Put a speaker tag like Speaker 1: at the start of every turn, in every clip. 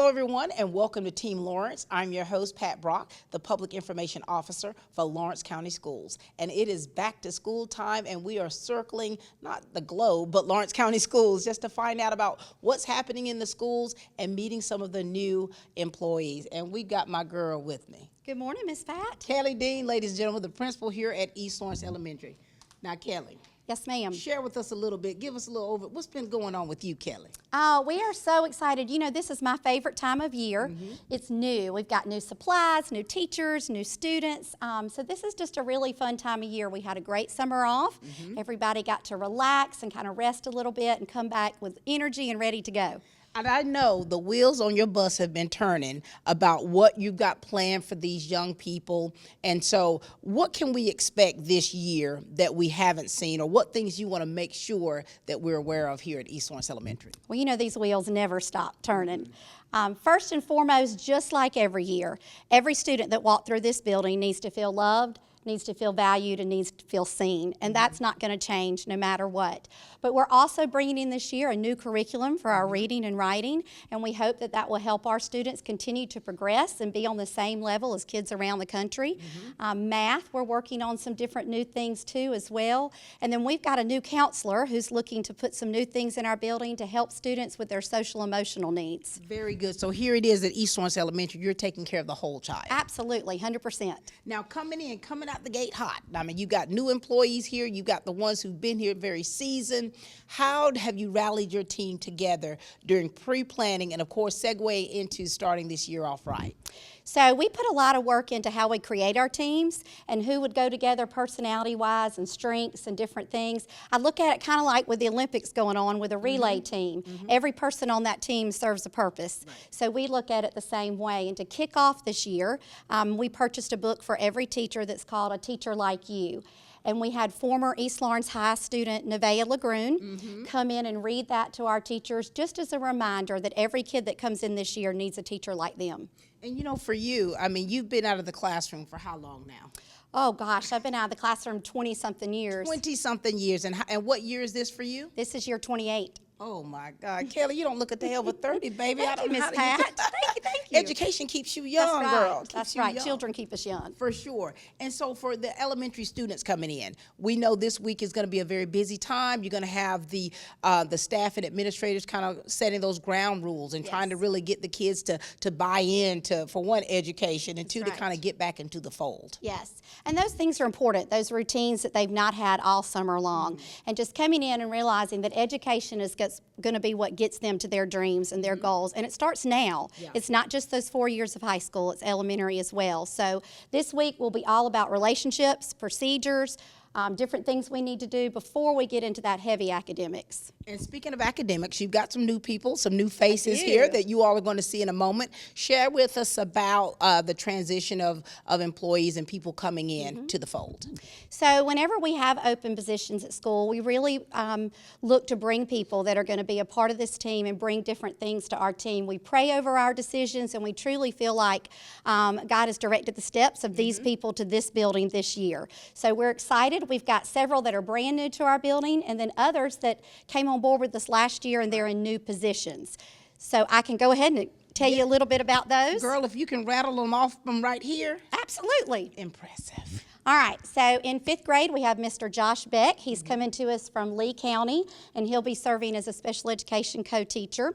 Speaker 1: Hello, everyone, and welcome to Team Lawrence. I'm your host, Pat Brock, the Public Information Officer for Lawrence County Schools. And it is back to school time, and we are circling, not the globe, but Lawrence County Schools, just to find out about what's happening in the schools and meeting some of the new employees. And we got my girl with me.
Speaker 2: Good morning, Miss Pat.
Speaker 1: Kelly Dean, ladies and gentlemen, the principal here at East Lawrence Elementary. Now, Kelly.
Speaker 2: Yes, ma'am.
Speaker 1: Share with us a little bit. Give us a little over. What's been going on with you, Kelly?
Speaker 2: We are so excited. You know, this is my favorite time of year. It's new. We've got new supplies, new teachers, new students. So this is just a really fun time of year. We had a great summer off. Everybody got to relax and kind of rest a little bit and come back with energy and ready to go.
Speaker 1: And I know the wheels on your bus have been turning about what you've got planned for these young people. And so what can we expect this year that we haven't seen, or what things you want to make sure that we're aware of here at East Lawrence Elementary?
Speaker 2: Well, you know, these wheels never stop turning. First and foremost, just like every year, every student that walked through this building needs to feel loved, needs to feel valued, and needs to feel seen. And that's not going to change no matter what. But we're also bringing in this year a new curriculum for our reading and writing, and we hope that that will help our students continue to progress and be on the same level as kids around the country. Math, we're working on some different new things too as well. And then we've got a new counselor who's looking to put some new things in our building to help students with their social emotional needs.
Speaker 1: Very good. So here it is at East Lawrence Elementary. You're taking care of the whole child.
Speaker 2: Absolutely, 100%.
Speaker 1: Now, coming out the gate hot. I mean, you've got new employees here. You've got the ones who've been here very seasoned. How have you rallied your team together during pre-planning and, of course, segue into starting this year off right?
Speaker 2: So we put a lot of work into how we create our teams and who would go together personality-wise and strengths and different things. I look at it kind of like with the Olympics going on with a relay team. Every person on that team serves a purpose. So we look at it the same way. And to kick off this year, we purchased a book for every teacher that's called A Teacher Like You. And we had former East Lawrence High student Nevaeh Lagroon come in and read that to our teachers, just as a reminder that every kid that comes in this year needs a teacher like them.
Speaker 1: And you know, for you, I mean, you've been out of the classroom for how long now?
Speaker 2: Oh gosh, I've been out of the classroom 20-something years.
Speaker 1: 20-something years. And what year is this for you?
Speaker 2: This is year 28.
Speaker 1: Oh my God, Kelly, you don't look at the hell of 30, baby.
Speaker 2: Thank you, Miss Pat. Thank you.
Speaker 1: Education keeps you young,
Speaker 2: That's right.
Speaker 1: girl.
Speaker 2: That's right. Children keep us young.
Speaker 1: For sure. And so for the elementary students coming in, we know this week is going to be a very busy time. You're going to have the staff and administrators kind of setting those ground rules and trying to really get the kids to buy in to, for one, education, and two, to kind of get back into the fold.
Speaker 2: Yes, and those things are important, those routines that they've not had all summer long. And just coming in and realizing that education is going to be what gets them to their dreams and their goals. And it starts now. It's not just those 4 years of high school, it's elementary as well. So this week will be all about relationships, procedures, different things we need to do before we get into that heavy academics.
Speaker 1: And speaking of academics, you've got some new people, some new faces here that you all are going to see in a moment. Share with us about the transition of employees and people coming in to the fold.
Speaker 2: So whenever we have open positions at school, we really look to bring people that are going to be a part of this team and bring different things to our team. We pray over our decisions, and we truly feel like God has directed the steps of these people to this building this year. So we're excited. We've got several that are brand new to our building, and then others that came on board with us last year, and they're in new positions. So I can go ahead and tell you a little bit about those.
Speaker 1: Girl, if you can rattle them off from right here.
Speaker 2: Absolutely.
Speaker 1: Impressive.
Speaker 2: All right, so in 5th grade, we have Mr. Josh Beck. He's coming to us from Lee County, and he'll be serving as a special education co-teacher.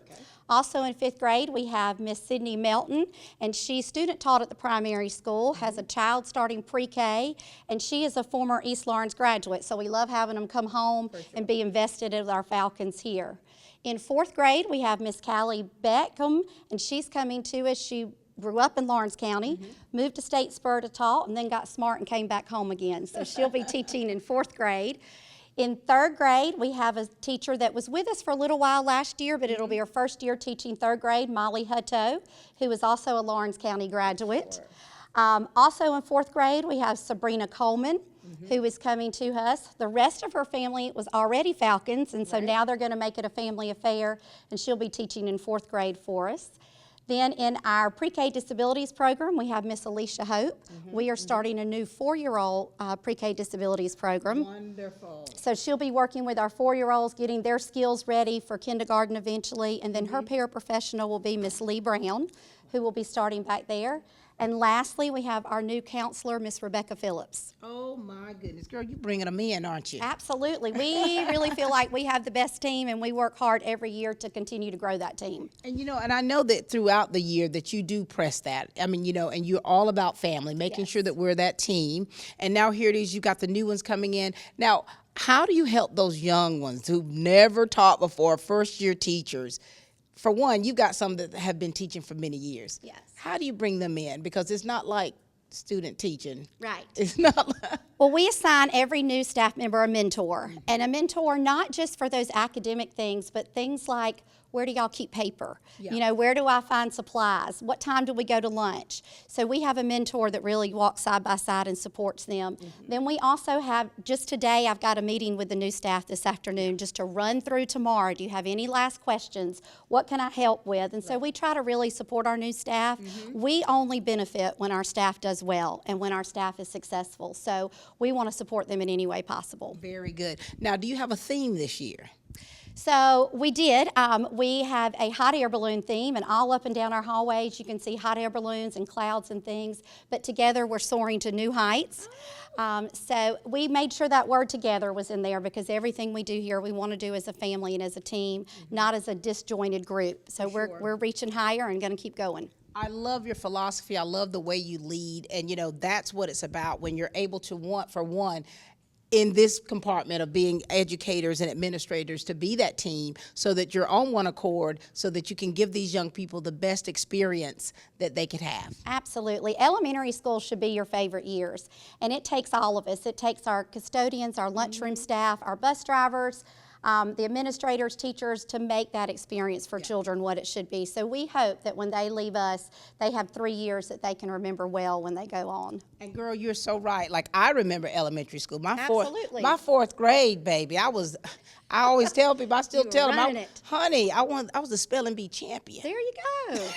Speaker 2: Also in 5th grade, we have Miss Sydney Melton, and she's student taught at the primary school, has a child starting pre-K, and she is a former East Lawrence graduate, so we love having them come home and be invested in our Falcons here. In 4th grade, we have Miss Callie Beckham, and she's coming to us. She grew up in Lawrence County, moved to Statesboro to taught, and then got smart and came back home again. So she'll be teaching in 4th grade. In 3rd grade, we have a teacher that was with us for a little while last year, but it'll be her first year teaching 3rd grade, Molly Hutto, who is also a Lawrence County graduate. Also in 4th grade, we have Sabrina Coleman, who is coming to us. The rest of her family was already Falcons, and so now they're going to make it a family affair, and she'll be teaching in 4th grade for us. Then in our pre-K disabilities program, we have Miss Alicia Hope. We are starting a new 4-year-old pre-K disabilities program.
Speaker 1: Wonderful.
Speaker 2: So she'll be working with our 4-year-olds, getting their skills ready for kindergarten eventually. And then her paraprofessional will be Miss Lee Brown, who will be starting back there. And lastly, we have our new counselor, Miss Rebecca Phillips.
Speaker 1: Oh my goodness, girl, you bringing them in, aren't you?
Speaker 2: Absolutely. We really feel like we have the best team, and we work hard every year to continue to grow that team.
Speaker 1: And and I know that throughout the year that you do press that. I mean, and you're all about family, making sure that we're that team. And now here it is, you got the new ones coming in. Now, how do you help those young ones who've never taught before, first-year teachers? For one, you've got some that have been teaching for many years.
Speaker 2: Yes.
Speaker 1: How do you bring them in? Because it's not like student teaching.
Speaker 2: Right.
Speaker 1: It's not like...
Speaker 2: Well, we assign every new staff member a mentor, and a mentor not just for those academic things, but things like, where do y'all keep paper?
Speaker 1: Yeah.
Speaker 2: Where do I find supplies? What time do we go to lunch? So we have a mentor that really walks side by side and supports them. Then we also have, just today, I've got a meeting with the new staff this afternoon just to run through tomorrow. Do you have any last questions? What can I help with? And so we try to really support our new staff. We only benefit when our staff does well and when our staff is successful. So we want to support them in any way possible.
Speaker 1: Very good. Now, do you have a theme this year?
Speaker 2: So we did. We have a hot air balloon theme, and all up and down our hallways you can see hot air balloons and clouds and things, but together we're soaring to new heights. So we made sure that word together was in there, because everything we do here we want to do as a family and as a team, not as a disjointed group. So we're reaching higher and going to keep going.
Speaker 1: I love your philosophy. I love the way you lead, and that's what it's about, when you're able to want, for one, in this compartment of being educators and administrators, to be that team so that you're on one accord, so that you can give these young people the best experience that they could have.
Speaker 2: Absolutely. Elementary school should be your favorite years, and it takes all of us. It takes our custodians, our lunchroom staff, our bus drivers, the administrators, teachers, to make that experience for children what it should be. So we hope that when they leave us, they have 3 years that they can remember well when they go on.
Speaker 1: And girl, you're so right. Like, I remember elementary school.
Speaker 2: Absolutely.
Speaker 1: My fourth grade, baby. I always tell people, I still tell them, honey, I was the spelling bee champion.
Speaker 2: There you go.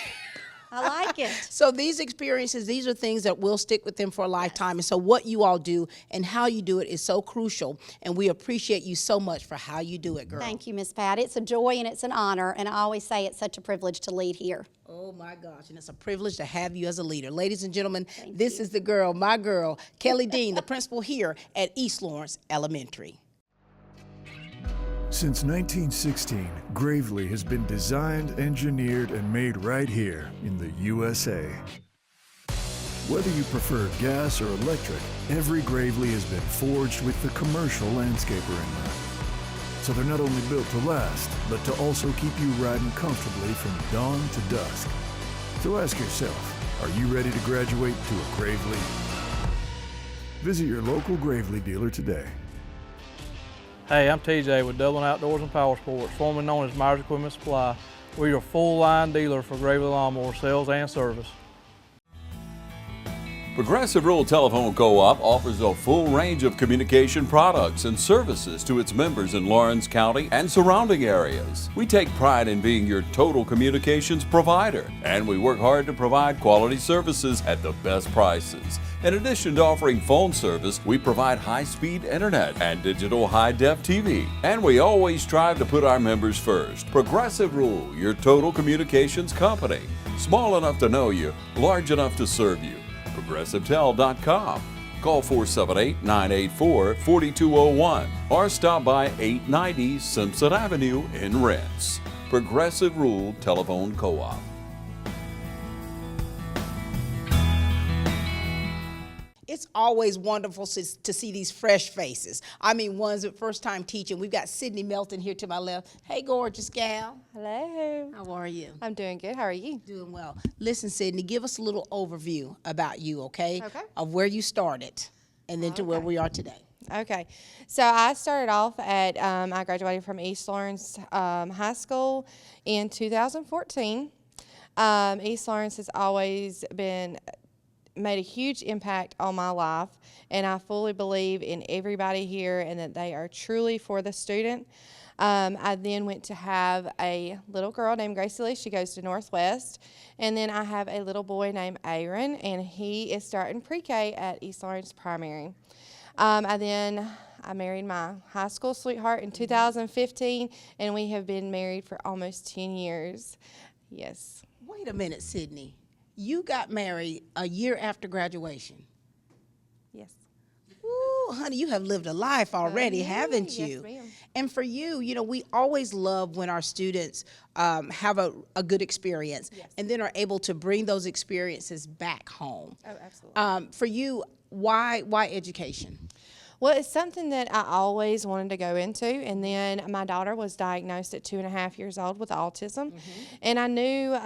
Speaker 2: I like it.
Speaker 1: So these experiences, these are things that will stick with them for a lifetime. And so what you all do and how you do it is so crucial. And we appreciate you so much for how you do it, girl.
Speaker 2: Thank you, Miss Pat. It's a joy and it's an honor. And I always say it's such a privilege to lead here.
Speaker 1: Oh my gosh, and it's a privilege to have you as a leader. Ladies and gentlemen, this is the girl, my girl, Kelly Dean, the principal here at East Lawrence Elementary.
Speaker 3: Since 1916, Gravely has been designed, engineered, and made right here in the USA. Whether you prefer gas or electric, every Gravely has been forged with the commercial landscaper in mind. So they're not only built to last, but to also keep you riding comfortably from dawn to dusk. So ask yourself, are you ready to graduate to a Gravely? Visit your local Gravely dealer today.
Speaker 4: Hey, I'm TJ with Dublin Outdoors and Power Sports, formerly known as Myers Equipment Supply. We're your full-line dealer for Gravely lawnmower sales and service.
Speaker 5: Progressive Rural Telephone Co-op offers a full range of communication products and services to its members in Lawrence County and surrounding areas. We take pride in being your total communications provider, and we work hard to provide quality services at the best prices. In addition to offering phone service, we provide high-speed internet and digital high-def TV. And we always strive to put our members first. Progressive Rural, your total communications company. Small enough to know you, large enough to serve you. ProgressiveTel.com. Call 478-984-4201 or stop by 890 Simpson Avenue in Rents. Progressive Rural Telephone Co-op.
Speaker 1: It's always wonderful to see these fresh faces. I mean, ones that first time teaching. We've got Sydney Melton here to my left. Hey, gorgeous gal.
Speaker 6: Hello.
Speaker 1: How are you?
Speaker 6: I'm doing good. How are you?
Speaker 1: Doing well. Listen, Sydney, give us a little overview about you, okay?
Speaker 6: Okay.
Speaker 1: Of where you started and then to where we are today.
Speaker 6: Okay. So I started off at, I graduated from East Lawrence High School in 2014. East Lawrence has always made a huge impact on my life, and I fully believe in everybody here and that they are truly for the student. I then went to have a little girl named Gracie Lee. She goes to Northwest. And then I have a little boy named Aaron, and he is starting pre-K at East Lawrence Primary. I married my high school sweetheart in 2015, and we have been married for almost 10 years. Yes.
Speaker 1: Wait a minute, Sydney. You got married a year after graduation.
Speaker 6: Yes.
Speaker 1: Ooh, honey, you have lived a life already, haven't
Speaker 6: Yes,
Speaker 1: you?
Speaker 6: ma'am.
Speaker 1: And for you, we always love when our students have a good experience and then are able to bring those experiences back home.
Speaker 6: Oh, absolutely.
Speaker 1: For you, why education?
Speaker 6: Well, it's something that I always wanted to go into, and then my daughter was diagnosed at 2.5 years old with autism, and I knew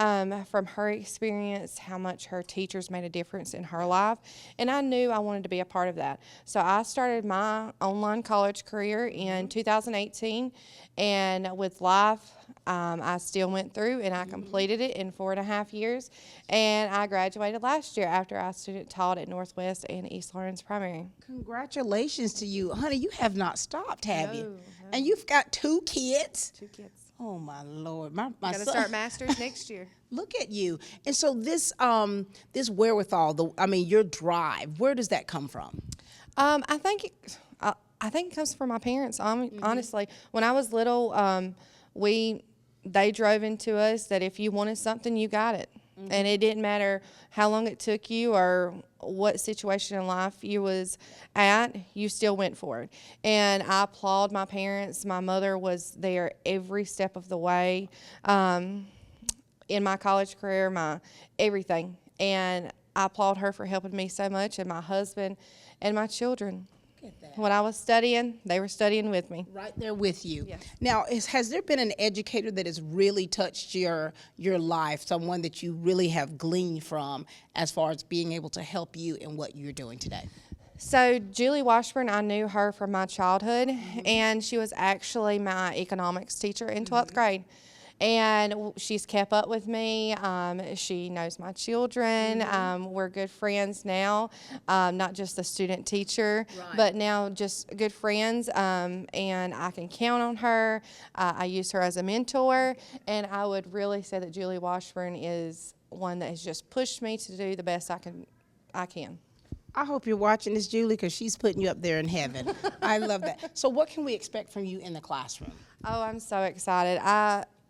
Speaker 6: from her experience how much her teachers made a difference in her life, and I knew I wanted to be a part of that. So I started my online college career in 2018, and with life, I still went through and I completed it in 4.5 years, and I graduated last year after I student taught at Northwest and East Lawrence Primary.
Speaker 1: Congratulations to you. Honey, you have not stopped, have you?
Speaker 6: No.
Speaker 1: And you've got 2 kids?
Speaker 6: 2 kids.
Speaker 1: Oh, my Lord. My
Speaker 6: Got to
Speaker 1: son.
Speaker 6: start masters next year.
Speaker 1: Look at you. And so this wherewithal, your drive, where does that come from?
Speaker 6: I think it comes from my parents. Honestly, when I was little, they drove into us that if you wanted something, you got it, and it didn't matter how long it took you or what situation in life you was at, you still went for it. And I applaud my parents. My mother was there every step of the way in my college career, my everything, and I applaud her for helping me so much, and my husband and my children. When I was studying, they were studying with me.
Speaker 1: Right there with you.
Speaker 6: Yes.
Speaker 1: Now, has there been an educator that has really touched your life, someone that you really have gleaned from as far as being able to help you in what you're doing today?
Speaker 6: So Julie Washburn, I knew her from my childhood, and she was actually my economics teacher in 12th grade. And she's kept up with me. She knows my children. We're good friends now, not just the student teacher, but now just good friends. And I can count on her. I use her as a mentor. And I would really say that Julie Washburn is one that has just pushed me to do the best I can.
Speaker 1: I hope you're watching this, Julie, because she's putting you up there in heaven. I love that. So what can we expect from you in the classroom?
Speaker 6: Oh, I'm so excited.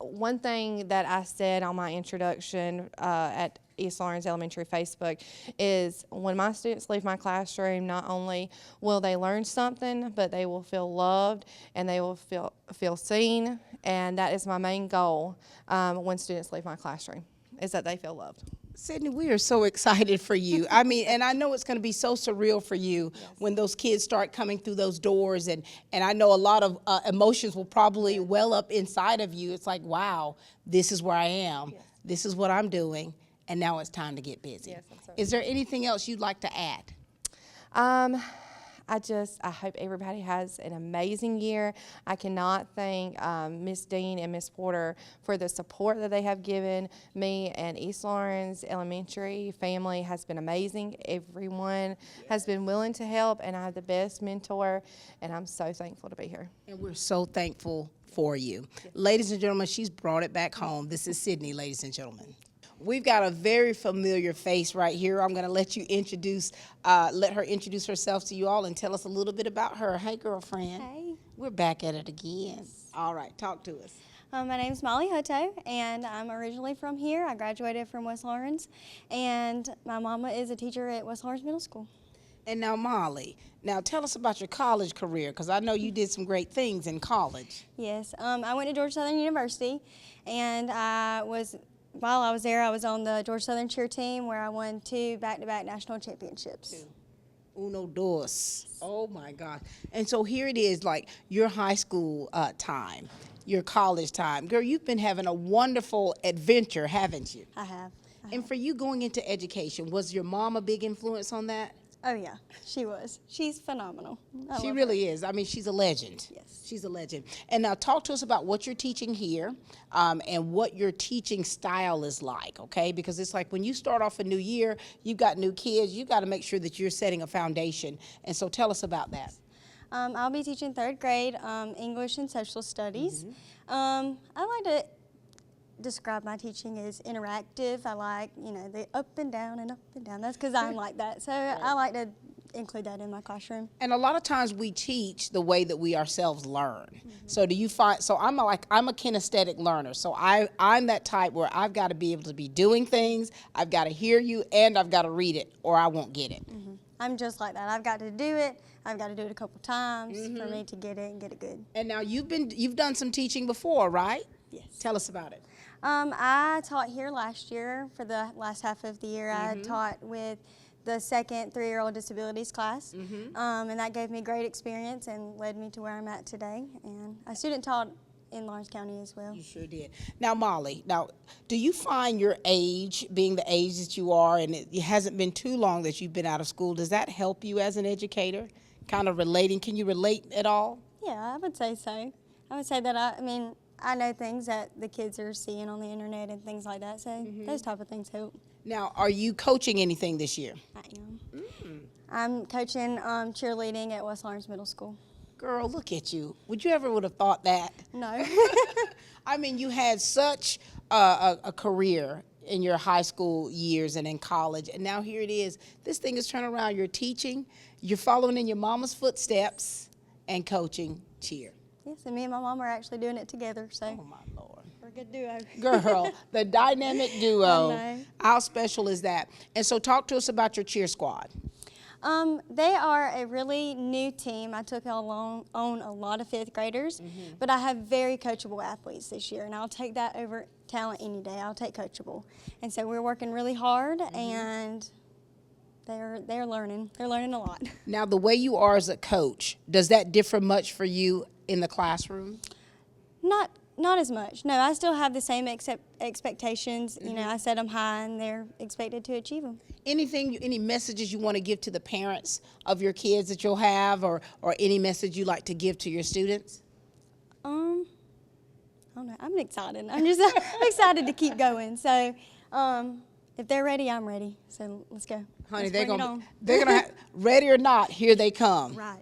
Speaker 6: One thing that I said on my introduction at East Lawrence Elementary Facebook is when my students leave my classroom, not only will they learn something, but they will feel loved and they will feel seen. And that is my main goal when students leave my classroom, is that they feel loved.
Speaker 1: Sydney, we are so excited for you. And I know it's going to be so surreal for you when those kids start coming through those doors. And I know a lot of emotions will probably well up inside of you. It's like, wow, this is where I am. Yes. This is what I'm doing. And now it's time to get busy. Yes, is there anything else you'd like to add?
Speaker 6: I hope everybody has an amazing year. I cannot thank Miss Dean and Miss Porter for the support that they have given me, and East Lawrence Elementary family has been amazing. Everyone has been willing to help, and I have the best mentor, and I'm so thankful to be here.
Speaker 1: And we're so thankful for you. Yes. Ladies and gentlemen, she's brought it back home. This is Sydney, ladies and gentlemen. We've got a very familiar face right here. I'm going to let her introduce herself to you all and tell us a little bit about her. Hey, girlfriend.
Speaker 7: Hey.
Speaker 1: We're back at it again. All right, talk to us.
Speaker 7: My name's Molly Hutto, and I'm originally from here. I graduated from West Lawrence, and my mama is a teacher at West Lawrence Middle School.
Speaker 1: And now, Molly, tell us about your college career, because I know you did some great things in college.
Speaker 7: Yes, I went to Georgia Southern University, and while I was there, I was on the Georgia Southern cheer team where I won 2 back-to-back national championships.
Speaker 1: Uno, dos. Oh, my God. And so here it is, like your high school time, your college time. Girl, you've been having a wonderful adventure, haven't you?
Speaker 7: I have.
Speaker 1: And for you going into education, was your mom a big influence on that?
Speaker 7: Oh, yeah, she was. She's phenomenal.
Speaker 1: She really is. She's a legend.
Speaker 7: Yes.
Speaker 1: She's a legend. And now talk to us about what you're teaching here and what your teaching style is like, okay? Because it's like when you start off a new year, you've got new kids, you got to make sure that you're setting a foundation. And so tell us about that.
Speaker 7: I'll be teaching 3rd grade English and social studies. I like to describe my teaching as interactive. I like, the up and down and up and down. That's because I'm like that. So I like to include that in my classroom.
Speaker 1: And a lot of times we teach the way that we ourselves learn. So do you find, so I'm a kinesthetic learner. So I'm that type where I've got to be able to be doing things, I've got to hear you, and I've got to read it or I won't get it.
Speaker 7: I'm just like that. I've got to do it. I've got to do it a couple times for me to get it and get it good.
Speaker 1: And now you've done some teaching before, right?
Speaker 7: Yes.
Speaker 1: Tell us about it.
Speaker 7: I taught here last year for the last half of the year. I taught with the 2nd 3-year-old disabilities class, and that gave me great experience and led me to where I'm at today. And I student taught in Lawrence County as well.
Speaker 1: You sure did. Now, Molly, do you find your age, being the age that you are, and it hasn't been too long that you've been out of school, does that help you as an educator? Kind of relating, can you relate at all?
Speaker 7: Yeah, I would say so. I would say that I know things that the kids are seeing on the internet and things like that, so those type of things help.
Speaker 1: Now, are you coaching anything this year?
Speaker 7: I am. I'm coaching cheerleading at West Lawrence Middle School.
Speaker 1: Girl, look at you. Would you ever would have thought that?
Speaker 7: No.
Speaker 1: I mean, you had such a career in your high school years and in college, and now here it is. This thing is turning around. You're teaching, you're following in your mama's footsteps, and coaching cheer.
Speaker 7: Yes, and me and my mom are actually doing it together, so.
Speaker 1: Oh, my Lord.
Speaker 7: We're a good duo.
Speaker 1: Girl, the dynamic duo.
Speaker 7: I know.
Speaker 1: How special is that? And so talk to us about your cheer squad.
Speaker 7: They are a really new team. I took on a lot of 5th graders, but I have very coachable athletes this year, and I'll take that over talent any day. I'll take coachable. And so we're working really hard, and they're learning. They're learning a lot.
Speaker 1: Now, the way you are as a coach, does that differ much for you in the classroom?
Speaker 7: Not as much. No, I still have the same expectations. I set them high, and they're expected to achieve them.
Speaker 1: Any messages you want to give to the parents of your kids that you'll have, or any message you like to give to your students?
Speaker 7: I don't know. I'm excited. I'm excited to keep going. So, if they're ready, I'm ready. So let's go.
Speaker 1: Honey,
Speaker 7: they're
Speaker 1: gonna ready or not, here they come.
Speaker 7: Right.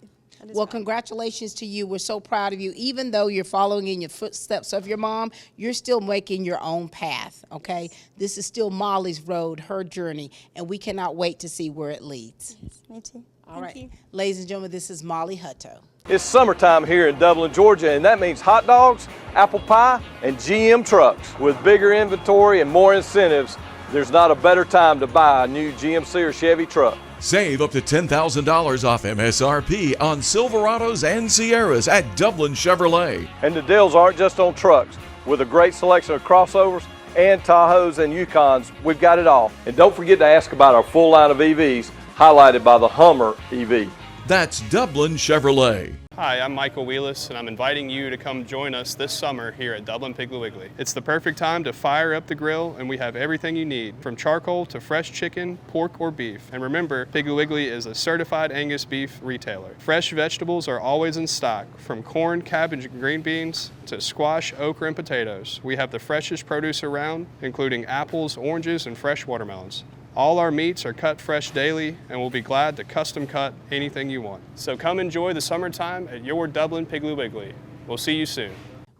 Speaker 1: Well, congratulations to you. We're so proud of you. Even though you're following in your footsteps of your mom, you're still making your own path, okay? This is still Molly's road, her journey, and we cannot wait to see where it leads.
Speaker 7: Yes, me too.
Speaker 1: All right.
Speaker 7: Thank you.
Speaker 1: Ladies and gentlemen, this is Molly Hutto.
Speaker 8: It's summertime here in Dublin, Georgia, and that means hot dogs, apple pie, and GM trucks. With bigger inventory and more incentives, there's not a better time to buy a new GMC or Chevy truck.
Speaker 9: Save up to $10,000 off MSRP on Silverados and Sierras at Dublin Chevrolet.
Speaker 8: And the deals aren't just on trucks. With a great selection of crossovers and Tahoes and Yukons, we've got it all. And don't forget to ask about our full line of EVs, highlighted by the Hummer EV.
Speaker 9: That's Dublin Chevrolet.
Speaker 10: Hi, I'm Michael Wheelis, and I'm inviting you to come join us this summer here at Dublin Piggly Wiggly. It's the perfect time to fire up the grill, and we have everything you need, from charcoal to fresh chicken, pork, or beef. And remember, Piggly Wiggly is a certified Angus beef retailer. Fresh vegetables are always in stock, from corn, cabbage, and green beans to squash, okra, and potatoes. We have the freshest produce around, including apples, oranges, and fresh watermelons. All our meats are cut fresh daily, and we'll be glad to custom cut anything you want. So come enjoy the summertime at your Dublin Piggly Wiggly. We'll see you soon.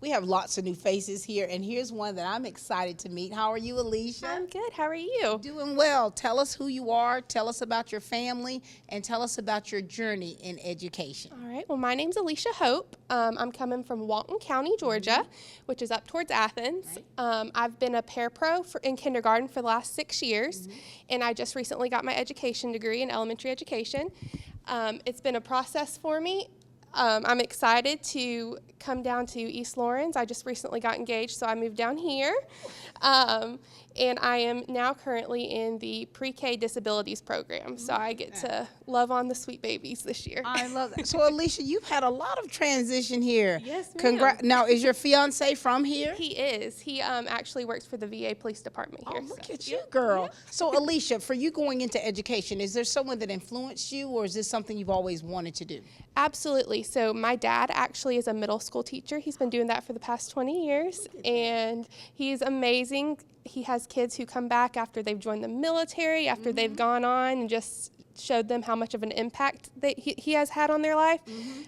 Speaker 1: We have lots of new faces here, and here's one that I'm excited to meet. How are you, Alicia?
Speaker 11: I'm good. How are you?
Speaker 1: Doing well. Tell us who you are, tell us about your family, and tell us about your journey in education.
Speaker 11: All right. Well, my name's Alicia Hope. I'm coming from Walton County, Georgia, which is up towards Athens.
Speaker 1: Right.
Speaker 11: I've been a parapro in kindergarten for the last 6 years, and I just recently got my education degree in elementary education. It's been a process for me. I'm excited to come down to East Lawrence. I just recently got engaged, so I moved down here. And I am now currently in the pre-K disabilities program, so I get to love on the sweet babies this year.
Speaker 1: I love that. So, Alicia, you've had a lot of transition here.
Speaker 11: Yes, ma'am.
Speaker 1: Now, is your fiance from here?
Speaker 11: He is. He actually works for the VA Police Department here.
Speaker 1: Oh, look at you, girl. Yeah. So, Alicia, for you going into education, is there someone that influenced you, or is this something you've always wanted to do?
Speaker 11: Absolutely. So my dad actually is a middle school teacher. He's been doing that for the past 20 years, and he's amazing. He has kids who come back after they've joined the military, after they've gone on and just showed them how much of an impact that he has had on their life.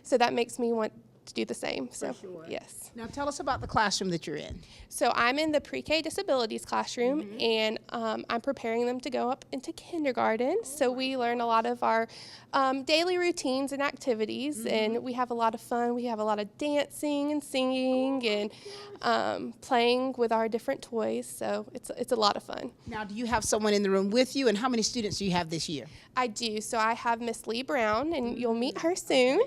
Speaker 11: So that makes me want to do the same. So,
Speaker 1: sure.
Speaker 11: yes.
Speaker 1: Now tell us about the classroom that you're in.
Speaker 11: So I'm in the pre-K disabilities classroom, and I'm preparing them to go up into kindergarten. So we learn a lot of our daily routines and activities, and we have a lot of fun. We have a lot of dancing and singing and playing with our different toys. So it's a lot of fun.
Speaker 1: Now, do you have someone in the room with you, and how many students do you have this year?
Speaker 11: I do. So I have Miss Lee Brown, and you'll meet her soon.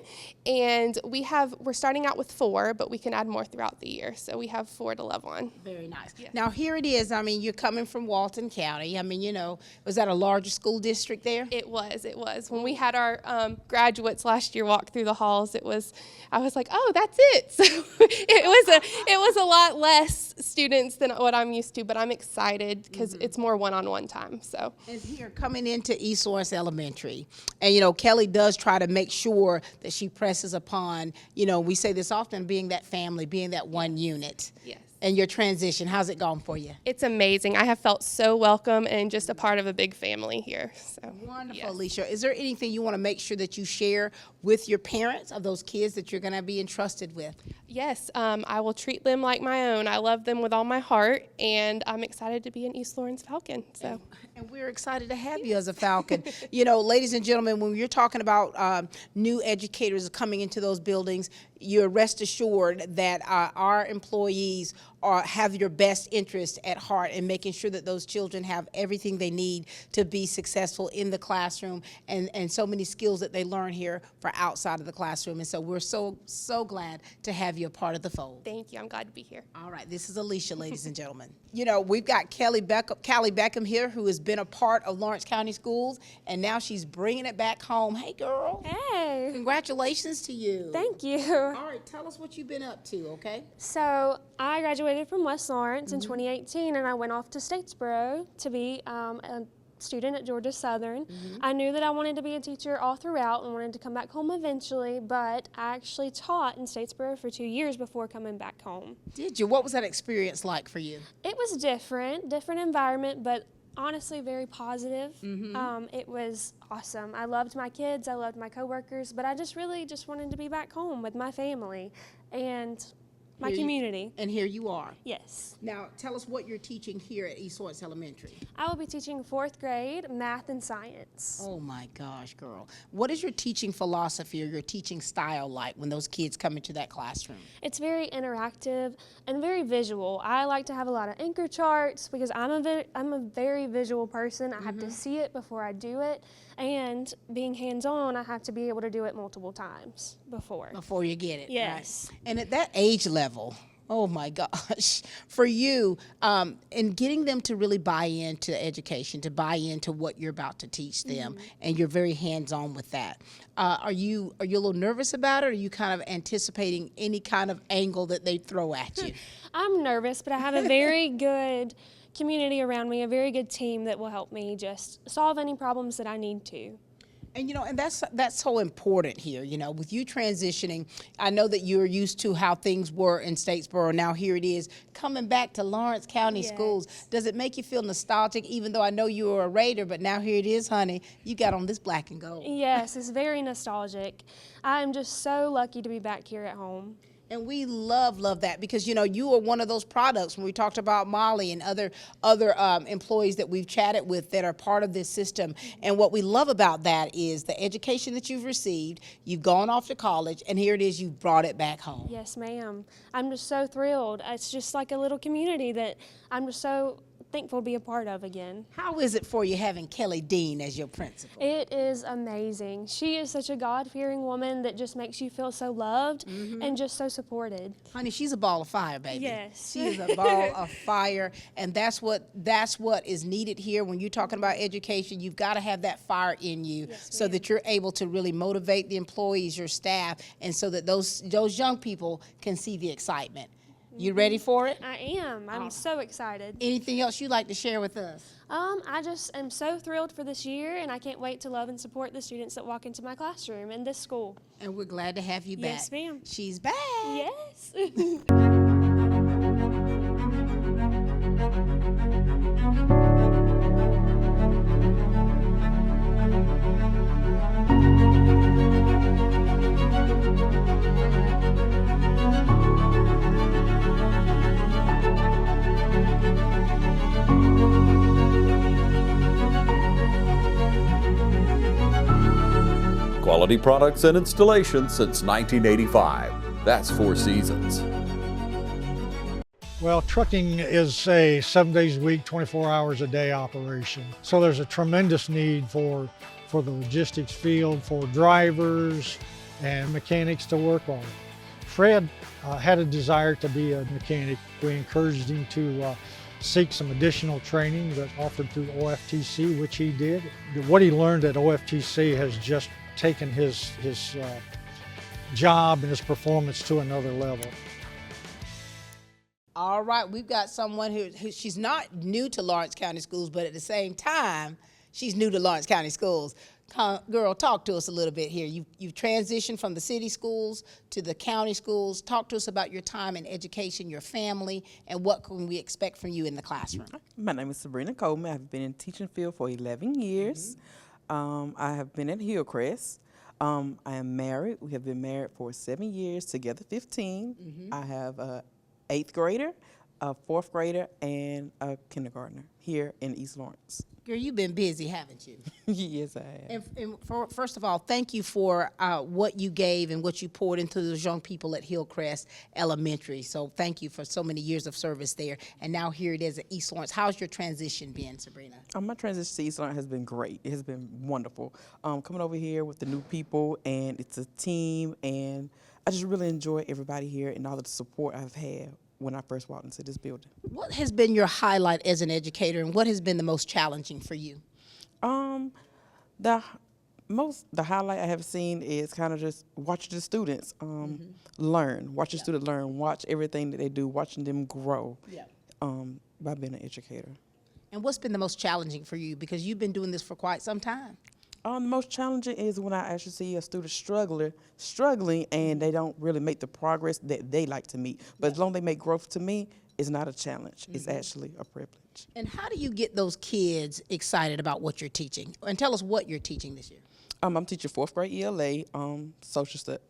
Speaker 11: And we're starting out with 4, but we can add more throughout the year. So we have 4 to love on.
Speaker 1: Very nice. Now, here it is. I mean, you're coming from Walton County. I mean, you know, was that a larger school district there?
Speaker 11: It was. When we had our graduates last year walk through the halls, I was like, oh, that's it. So it was a lot less students than what I'm used to, but I'm excited because it's more one-on-one time. So.
Speaker 1: And here, coming into East Lawrence Elementary, and you know, Kelly does try to make sure that she presses upon, you know, we say this often, being that family, being that one unit.
Speaker 11: Yes.
Speaker 1: And your transition, how's it gone for you?
Speaker 11: It's amazing. I have felt so welcome and just a part of a big family here. So
Speaker 1: wonderful,
Speaker 11: yes.
Speaker 1: Alicia. Is there anything you want to make sure that you share with your parents of those kids that you're going to be entrusted with?
Speaker 11: Yes, I will treat them like my own. I love them with all my heart, and I'm excited to be an East Lawrence Falcon. So.
Speaker 1: And we're excited to have you as a Falcon. You know, ladies and gentlemen, when you're talking about new educators coming into those buildings, you're rest assured that our employees have your best interest at heart in making sure that those children have everything they need to be successful in the classroom, and so many skills that they learn here for outside of the classroom. And so we're so glad to have you a part of the fold.
Speaker 11: Thank you. I'm glad to be here.
Speaker 1: All right. This is Alicia, ladies and gentlemen. You know, we've got Callie Beckham here, who has been a part of Lawrence County Schools, and now she's bringing it back home. Hey, girl.
Speaker 12: Hey.
Speaker 1: Congratulations to you.
Speaker 12: Thank you.
Speaker 1: All right. Tell us what you've been up to, okay?
Speaker 12: So I graduated from West Lawrence in 2018, and I went off to Statesboro to be a student at Georgia Southern. I knew that I wanted to be a teacher all throughout and wanted to come back home eventually, but I actually taught in Statesboro for 2 years before coming back home.
Speaker 1: Did you? What was that experience like for you?
Speaker 12: It was different environment, but honestly very positive. It was awesome. I loved my kids, I loved my coworkers, but I just really wanted to be back home with my family and my community.
Speaker 1: And here you are.
Speaker 12: Yes.
Speaker 1: Now, tell us what you're teaching here at East Lawrence Elementary.
Speaker 12: I will be teaching 4th grade math and science.
Speaker 1: Oh my gosh, girl. What is your teaching philosophy or your teaching style like when those kids come into that classroom?
Speaker 12: It's very interactive and very visual. I like to have a lot of anchor charts because I'm a very visual person. I have to see it before I do it. And being hands-on, I have to be able to do it multiple times before
Speaker 1: you get it.
Speaker 12: Yes.
Speaker 1: Right? And at that age level, oh my gosh, for you, and getting them to really buy into education, to buy into what you're about to teach them, and you're very hands-on with that. Are you a little nervous about it, or are you kind of anticipating any kind of angle that they throw at you?
Speaker 12: I'm nervous, but I have a very good community around me, a very good team that will help me just solve any problems that I need to.
Speaker 1: And you know, and that's so important here. You know, with you transitioning, I know that you're used to how things were in Statesboro. Now here it is coming back to Lawrence County Schools. Does it make you feel nostalgic? Even though I know you were a Raider, but now here it is, honey. You got on this black and gold.
Speaker 12: Yes, it's very nostalgic. I'm just so lucky to be back here at home.
Speaker 1: And we love that because, you know, you are one of those products when we talked about Molly and other employees that we've chatted with that are part of this system. And what we love about that is the education that you've received, you've gone off to college, and here it is, you've brought it back home.
Speaker 12: Yes, ma'am. I'm just so thrilled. It's just like a little community that I'm just so thankful to be a part of again.
Speaker 1: How is it for you having Kelly Dean as your principal?
Speaker 12: It is amazing. She is such a God-fearing woman that just makes you feel so loved and just so supported.
Speaker 1: Honey, she's a ball of fire, baby.
Speaker 12: Yes.
Speaker 1: She is a ball of fire, and that's what is needed here. When you're talking about education, you've got to have that fire in you so that you're able to really motivate the employees, your staff, and so that those young people can see the excitement. You ready for it?
Speaker 12: I am. I'm so excited.
Speaker 1: Anything else you'd like to share with us?
Speaker 12: I just am so thrilled for this year, and I can't wait to love and support the students that walk into my classroom in this school.
Speaker 1: And we're glad to have you back.
Speaker 12: Yes, ma'am.
Speaker 1: She's back.
Speaker 12: Yes.
Speaker 5: quality products and installations since 1985. That's Four Seasons.
Speaker 13: Well, trucking is a 7 days a week, 24 hours a day operation. So there's a tremendous need for the logistics field, for drivers and mechanics to work on. Fred had a desire to be a mechanic. We encouraged him to seek some additional training that's offered through OFTC, which he did. What he learned at OFTC has just taken his job and his performance to another level.
Speaker 1: All right, we've got someone who she's not new to Lawrence County Schools, but at the same time, she's new to Lawrence County Schools. Girl, talk to us a little bit here. You've transitioned from the city schools to the county schools. Talk to us about your time in education, your family, and what can we expect from you in the classroom.
Speaker 14: My name is Sabrina Coleman. I've been in the teaching field for 11 years. I have been at Hillcrest. I am married. We have been married for 7 years, together 15. I have an 8th grader, a 4th grader, and a kindergartner here in East Lawrence.
Speaker 1: Girl, you've been busy, haven't you?
Speaker 14: Yes, I have.
Speaker 1: And first of all, thank you for what you gave and what you poured into those young people at Hillcrest Elementary. So thank you for so many years of service there. And now here it is at East Lawrence. How's your transition been, Sabrina?
Speaker 14: My transition to East Lawrence has been great. It has been wonderful. Coming over here with the new people, and it's a team, and I just really enjoy everybody here and all the support I've had when I first walked into this building.
Speaker 1: What has been your highlight as an educator, and what has been the most challenging for you?
Speaker 14: The highlight I have seen is kind of just watching the students learn, watch the student learn, watch everything that they do, watching them grow by being an educator.
Speaker 1: And what's been the most challenging for you, because you've been doing this for quite some time?
Speaker 14: The most challenging is when I actually see a student struggling and they don't really make the progress that they like to meet. But as long as they make growth, to me, it's not a challenge. It's actually a privilege.
Speaker 1: And how do you get those kids excited about what you're teaching? And tell us what you're teaching this year.
Speaker 14: I'm teaching 4th grade ELA,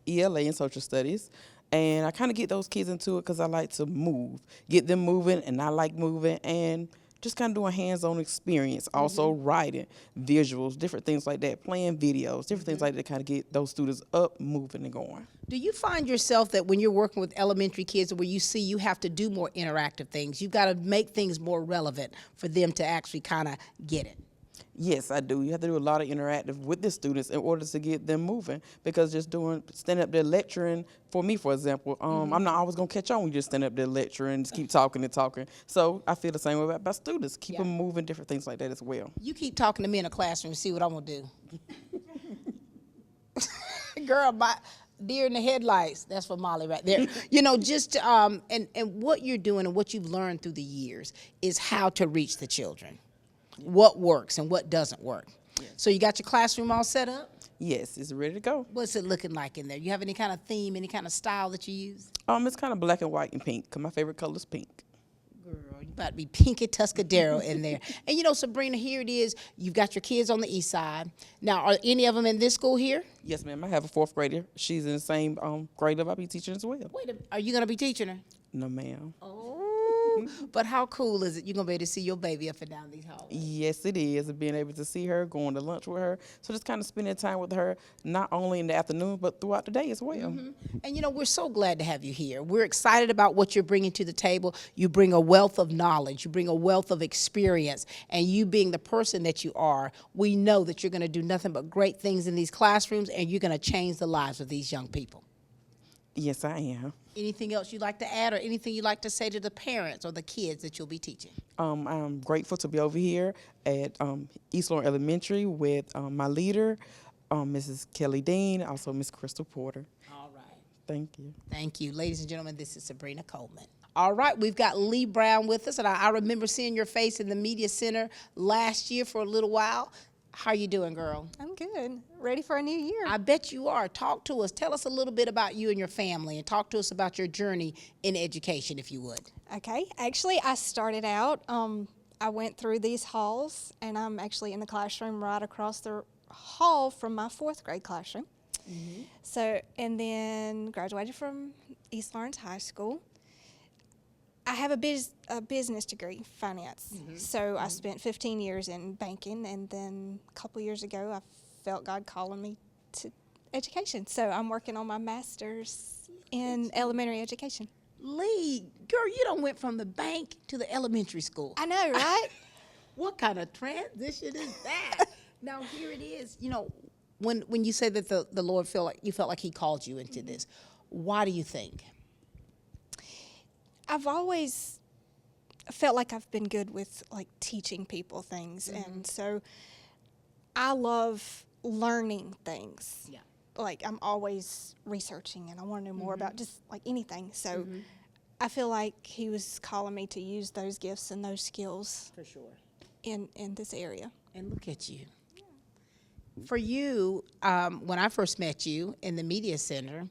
Speaker 14: ELA and social studies. And I kind of get those kids into it because I like to move, get them moving, and I like moving, and just kind of doing hands-on experience, also writing, visuals, different things like that, playing videos, different things like that, kind of get those students up, moving, and going.
Speaker 1: Do you find yourself that when you're working with elementary kids where you see you have to do more interactive things, you've got to make things more relevant for them to actually kind of get it?
Speaker 14: Yes, I do. You have to do a lot of interactive with the students in order to get them moving, because just standing up there lecturing, for me, for example, I'm not always going to catch on when you just stand up there lecturing and just keep talking and talking. So I feel the same way about students. Keep them moving, different things like that as well.
Speaker 1: You keep talking to me in a classroom and see what I'm going to do. Girl, my deer in the headlights, that's for Molly right there. You know, just, and what you're doing and what you've learned through the years is how to reach the children. What works and what doesn't work. So you got your classroom all set up?
Speaker 14: Yes, it's ready to go.
Speaker 1: What's it looking like in there? You have any kind of theme, any kind of style that you use?
Speaker 14: It's kind of black and white and pink, because my favorite color is pink.
Speaker 1: Girl, you about to be Pinky Tuscadero in there. And you know, Sabrina, here it is. You've got your kids on the east side. Now, are any of them in this school here?
Speaker 14: Yes, ma'am. I have a 4th grader. She's in the same grade level I'll be teaching as well.
Speaker 1: Wait, are you going to be teaching her?
Speaker 14: No, ma'am.
Speaker 1: Oh, but how cool is it? You're going to be able to see your baby up and down these halls.
Speaker 14: Yes, it is. Being able to see her, going to lunch with her. So just kind of spending time with her, not only in the afternoon, but throughout the day as well.
Speaker 1: And, you know, we're so glad to have you here. We're excited about what you're bringing to the table. You bring a wealth of knowledge. You bring a wealth of experience. And you being the person that you are, we know that you're going to do nothing but great things in these classrooms, and you're going to change the lives of these young people.
Speaker 14: Yes, I am.
Speaker 1: Anything else you'd like to add, or anything you'd like to say to the parents or the kids that you'll be teaching?
Speaker 14: I'm grateful to be over here at East Lawrence Elementary with my leader, Mrs. Kelly Dean, also Miss Crystal Porter.
Speaker 1: All right.
Speaker 14: Thank you.
Speaker 1: Thank you. Ladies and gentlemen, this is Sabrina Coleman. All right, we've got Lee Brown with us, and I remember seeing your face in the media center last year for a little while. How you doing, girl?
Speaker 15: I'm good. Ready for a new year.
Speaker 1: I bet you are. Talk to us. Tell us a little bit about you and your family, and talk to us about your journey in education, if you would.
Speaker 15: Okay. Actually, I started out, I went through these halls, and I'm actually in the classroom right across the hall from my 4th grade classroom. So, and then graduated from East Lawrence High School. I have a business degree, finance. So I spent 15 years in banking, and then a couple years ago I felt God calling me to education. So I'm working on my master's in elementary education.
Speaker 1: Lee, girl, you done went from the bank to the elementary school.
Speaker 15: I know, right?
Speaker 1: What kind of transition is that? Now here it is. You know, when you say that the Lord felt like He called you into this, why do you think?
Speaker 15: I've always felt like I've been good with like teaching people things, and so I love learning things.
Speaker 1: Yeah.
Speaker 15: Like I'm always researching, and I want to know more about just like anything. So I feel like He was calling me to use those gifts and those skills
Speaker 1: For sure.
Speaker 15: in this area.
Speaker 1: And look at you. For you, when I first met you in the media center,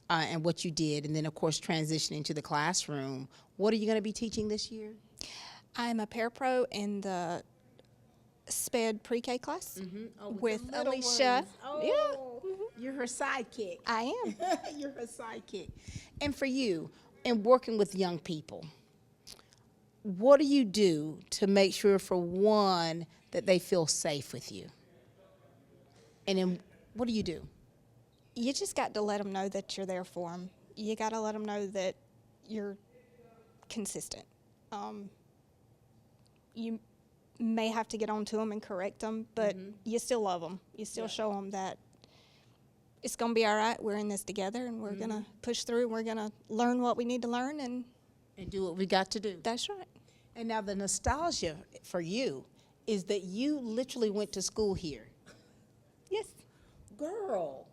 Speaker 1: and what you did, and then of course transitioning to the classroom, what are you going to be teaching this year?
Speaker 15: I'm a parapro in the SPED pre-K class with
Speaker 1: the little
Speaker 15: Alicia.
Speaker 1: ones.
Speaker 15: Yeah.
Speaker 1: Oh, you're her sidekick.
Speaker 15: I am.
Speaker 1: You're her sidekick. And for you, in working with young people, what do you do to make sure, for one, that they feel safe with you? And then what do you do?
Speaker 15: You just got to let them know that you're there for them. You got to let them know that you're consistent. You may have to get on to them and correct them, but you still love them. You still show them that it's going to be all right. We're in this together, and we're going to push through, and we're going to learn what we need to learn and
Speaker 1: do what we got to do.
Speaker 15: That's right.
Speaker 1: And now the nostalgia for you is that you literally went to school here.
Speaker 15: Yes.
Speaker 1: Girl.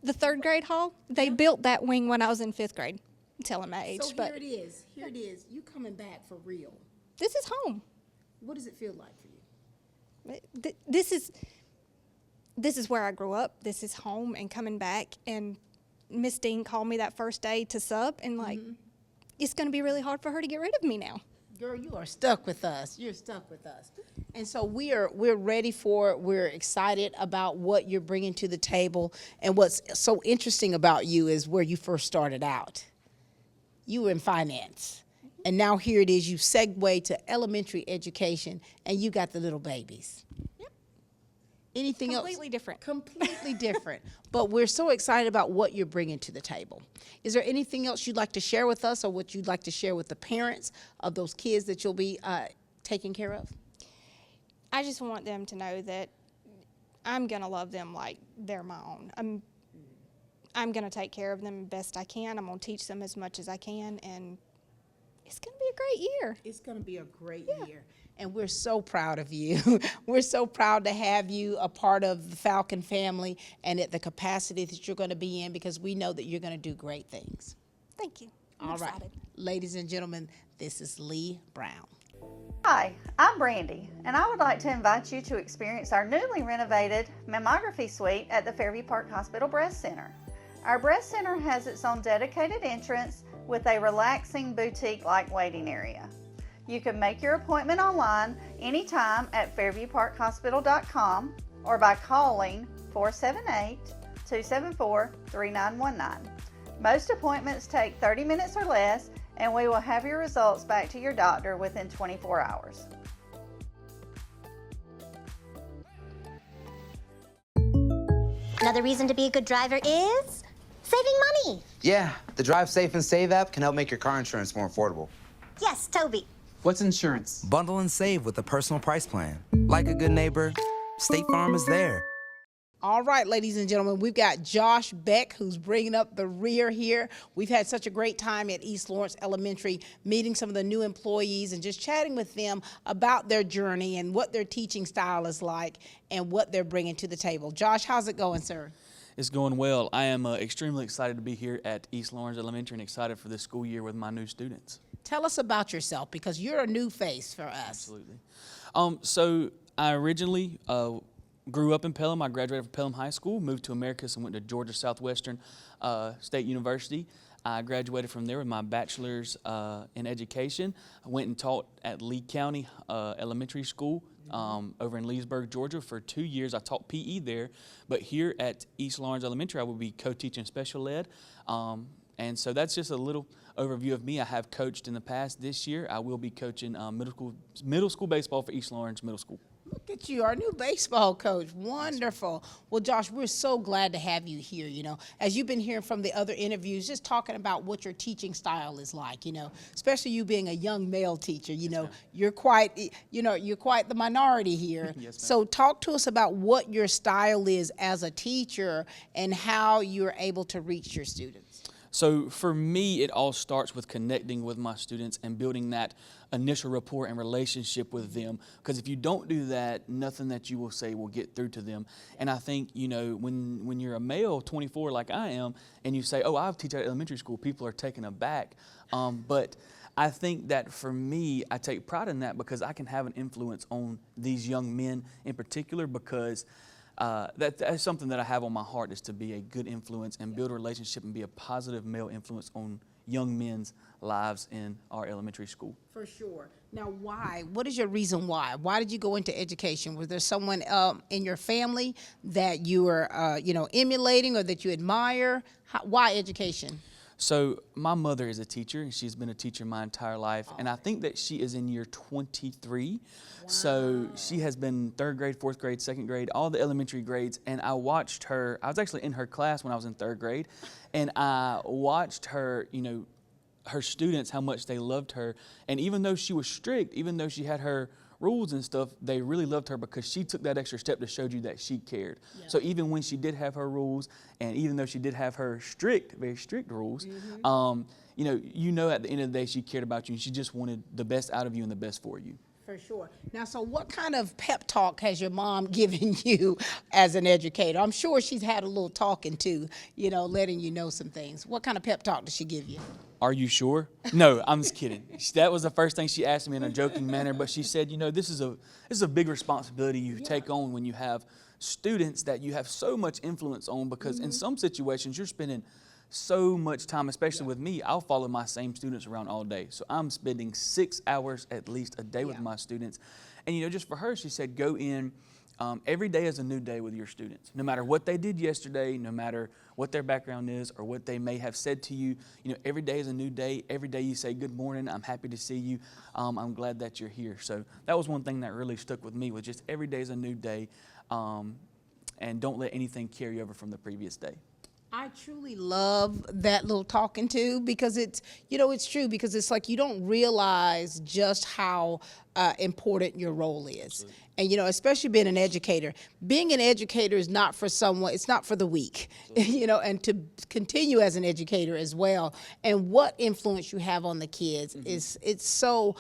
Speaker 15: The third grade hall, they built that wing when I was in fifth grade. I'm telling my age.
Speaker 1: So
Speaker 15: but
Speaker 1: here it is. Here it is. You coming back for real.
Speaker 15: This is home.
Speaker 1: What does it feel like for you?
Speaker 15: This is where I grew up. This is home, and coming back. And Miss Dean called me that first day to sub, and like, it's going to be really hard for her to get rid of me now.
Speaker 1: Girl, you are stuck with us. You're stuck with us. And so we're ready for it. We're excited about what you're bringing to the table. And what's so interesting about you is where you first started out. You were in finance. And now here it is, you segue to elementary education, and you got the little babies.
Speaker 15: Yep.
Speaker 1: Anything else?
Speaker 15: Completely different.
Speaker 1: Completely different. But we're so excited about what you're bringing to the table. Is there anything else you'd like to share with us, or what you'd like to share with the parents of those kids that you'll be taking care of?
Speaker 15: I just want them to know that I'm going to love them like they're my own. I'm going to take care of them best I can. I'm going to teach them as much as I can, and it's going to be a great year.
Speaker 1: It's going to be a great year. And we're so proud of you. We're so proud to have you a part of the Falcon family and at the capacity that you're going to be in, because we know that you're going to do great things.
Speaker 15: Thank you. I'm
Speaker 1: All right.
Speaker 15: excited.
Speaker 1: Ladies and gentlemen, this is Lee Brown.
Speaker 16: Hi, I'm Brandy, and I would like to invite you to experience our newly renovated mammography suite at the Fairview Park Hospital Breast Center. Our breast center has its own dedicated entrance with a relaxing boutique-like waiting area. You can make your appointment online anytime at fairviewparkhospital.com or by calling 478-274-3919. Most appointments take 30 minutes or less, and we will have your results back to your doctor within 24 hours.
Speaker 17: Another reason to be a good driver is saving money.
Speaker 18: Yeah, the Drive Safe and Save app can help make your car insurance more affordable.
Speaker 17: Yes, Toby.
Speaker 19: What's insurance?
Speaker 20: Bundle and save with a personal price plan. Like a good neighbor, State Farm is there.
Speaker 1: All right, ladies and gentlemen, we've got Josh Beck, who's bringing up the rear here. We've had such a great time at East Lawrence Elementary, meeting some of the new employees and just chatting with them about their journey and what their teaching style is like and what they're bringing to the table. Josh, how's it going, sir?
Speaker 21: It's going well. I am extremely excited to be here at East Lawrence Elementary and excited for this school year with my new students.
Speaker 1: Tell us about yourself, because you're a new face for us.
Speaker 21: Absolutely. So I originally grew up in Pelham. I graduated from Pelham High School, moved to Americus, and went to Georgia Southwestern State University. I graduated from there with my bachelor's in education. I went and taught at Lee County Elementary School over in Leesburg, Georgia for 2 years. I taught PE there, but here at East Lawrence Elementary, I will be co-teaching special ed. And so that's just a little overview of me. I have coached in the past. This year, I will be coaching middle school baseball for East Lawrence Middle School.
Speaker 1: Look at you, our new baseball coach. Wonderful. Well, Josh, we're so glad to have you here, As you've been hearing from the other interviews, just talking about what your teaching style is like, especially you being a young male teacher, you're quite, you're quite the minority here.
Speaker 21: Yes, ma'am.
Speaker 1: So talk to us about what your style is as a teacher and how you're able to reach your students.
Speaker 21: So for me, it all starts with connecting with my students and building that initial rapport and relationship with them. Because if you don't do that, nothing that you will say will get through to them. And I think, when you're a male, 24 like I am, and you say, oh, I teach at elementary school, people are taken aback. But I think that for me, I take pride in that because I can have an influence on these young men in particular because that's something that I have on my heart is to be a good influence and build a relationship and be a positive male influence on young men's lives in our elementary school.
Speaker 1: For sure. Now, why? What is your reason why? Why did you go into education? Was there someone in your family that you were, emulating or that you admire? Why education?
Speaker 21: So my mother is a teacher, and she's been a teacher my entire life, and I think that she is in year 23. Wow. So she has been 3rd grade, 4th grade, 2nd grade, all the elementary grades, and I watched her. I was actually in her class when I was in 3rd grade, and I watched her, her students, how much they loved her, and even though she was strict, even though she had her rules and stuff, they really loved her because she took that extra step to show you that she cared. Yeah. So even when she did have her rules, and even though she did have her very strict rules, at the end of the day, she cared about you, and she just wanted the best out of you and the best for you.
Speaker 1: For sure. Now, so what kind of pep talk has your mom given you as an educator? I'm sure she's had a little talking to, letting you know some things. What kind of pep talk does she give you?
Speaker 21: Are you sure? No, I'm just kidding. That was the first thing she asked me in a joking manner, but she said, this is a big responsibility you take on when you have students that you have so much influence on because in some situations you're spending so much time, especially with me, I'll follow my same students around all day. So I'm spending 6 hours at least a day with my students. And just for her, she said, go in. Every day is a new day with your students. No matter what they did yesterday, no matter what their background is or what they may have said to you, every day is a new day. Every day you say, good morning, I'm happy to see you. I'm glad that you're here. So that was one thing that really stuck with me was just every day is a new day and don't let anything carry over from the previous day.
Speaker 1: I truly love that little talking to because it's true because it's like you don't realize just how important your role is. Absolutely. And, especially being an educator is not for someone, it's not for the weak, and to continue as an educator as well. And what influence you have on the kids it's so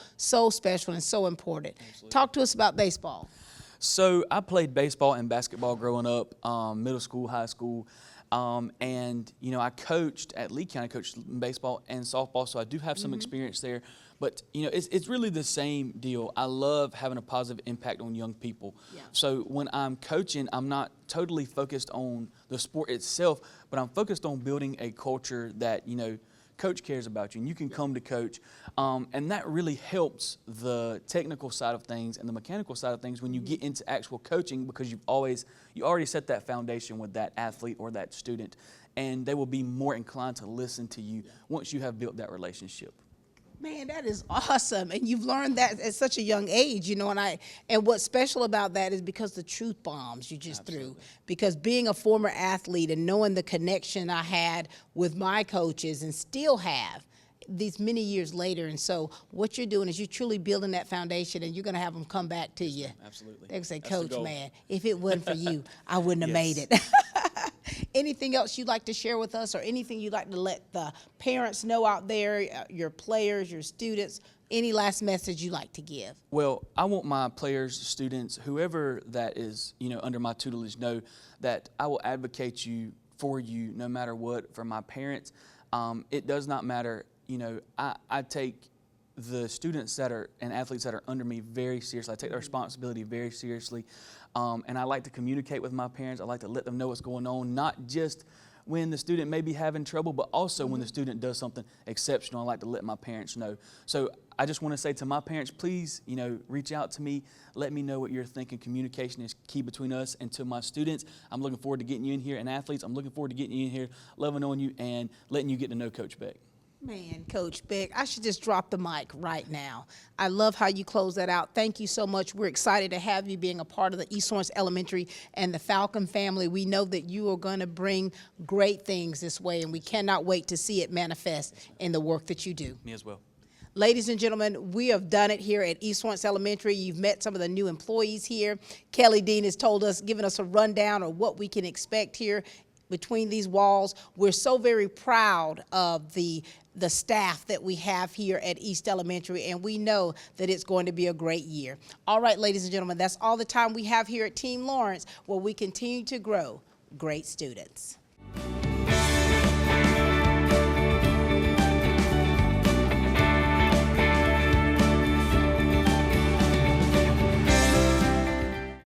Speaker 1: special and so important. Absolutely. Talk to us about baseball.
Speaker 21: So I played baseball and basketball growing up, middle school, high school. And I coached at Lee County, coached baseball and softball, so I do have some experience there. But, it's really the same deal. I love having a positive impact on young people. Yeah. So when I'm coaching, I'm not totally focused on the sport itself, but I'm focused on building a culture that, Coach cares about you, and you can come to Coach. And that really helps the technical side of things and the mechanical side of things when you get into actual coaching because you already set that foundation with that athlete or that student, and they will be more inclined to listen to you once you have built that relationship.
Speaker 1: Man, that is awesome. And you've learned that at such a young age, and what's special about that is because the truth bombs you just threw. Because being a former athlete and knowing the connection I had with my coaches and still have these many years later. And so what you're doing is you're truly building that foundation and you're going to have them come back to you.
Speaker 21: Absolutely.
Speaker 1: They're going to say, Coach, man, if it wasn't for you, I wouldn't have made it. Anything else you'd like to share with us or anything you'd like to let the parents know out there, your players, your students, any last message you'd like to give?
Speaker 21: Well, I want my players, students, whoever that is, under my tutelage know that I will advocate for you no matter what. For my parents, it does not matter. I take the students and athletes that are under me very seriously. I take their responsibility very seriously. And I like to communicate with my parents. I like to let them know what's going on, not just when the student may be having trouble, but also when the student does something exceptional. I like to let my parents know. So I just want to say to my parents, please, reach out to me. Let me know what you're thinking. Communication is key between us. And to my students, I'm looking forward to getting you in here. And athletes, I'm looking forward to getting you in here, loving on you, and letting you get to know Coach Beck.
Speaker 1: Man, Coach Beck, I should just drop the mic right now. I love how you close that out. Thank you so much. We're excited to have you being a part of the East Lawrence Elementary and the Falcon family. We know that you are going to bring great things this way, and we cannot wait to see it manifest in the work that you do.
Speaker 21: Me as well.
Speaker 1: Ladies and gentlemen, we have done it here at East Lawrence Elementary. You've met some of the new employees here. Kelly Dean has told us, given us a rundown of what we can expect here between these walls. We're so very proud of the staff that we have here at East Elementary, and we know that it's going to be a great year. All right, ladies and gentlemen, that's all the time we have here at Team Lawrence, where we continue to grow great students.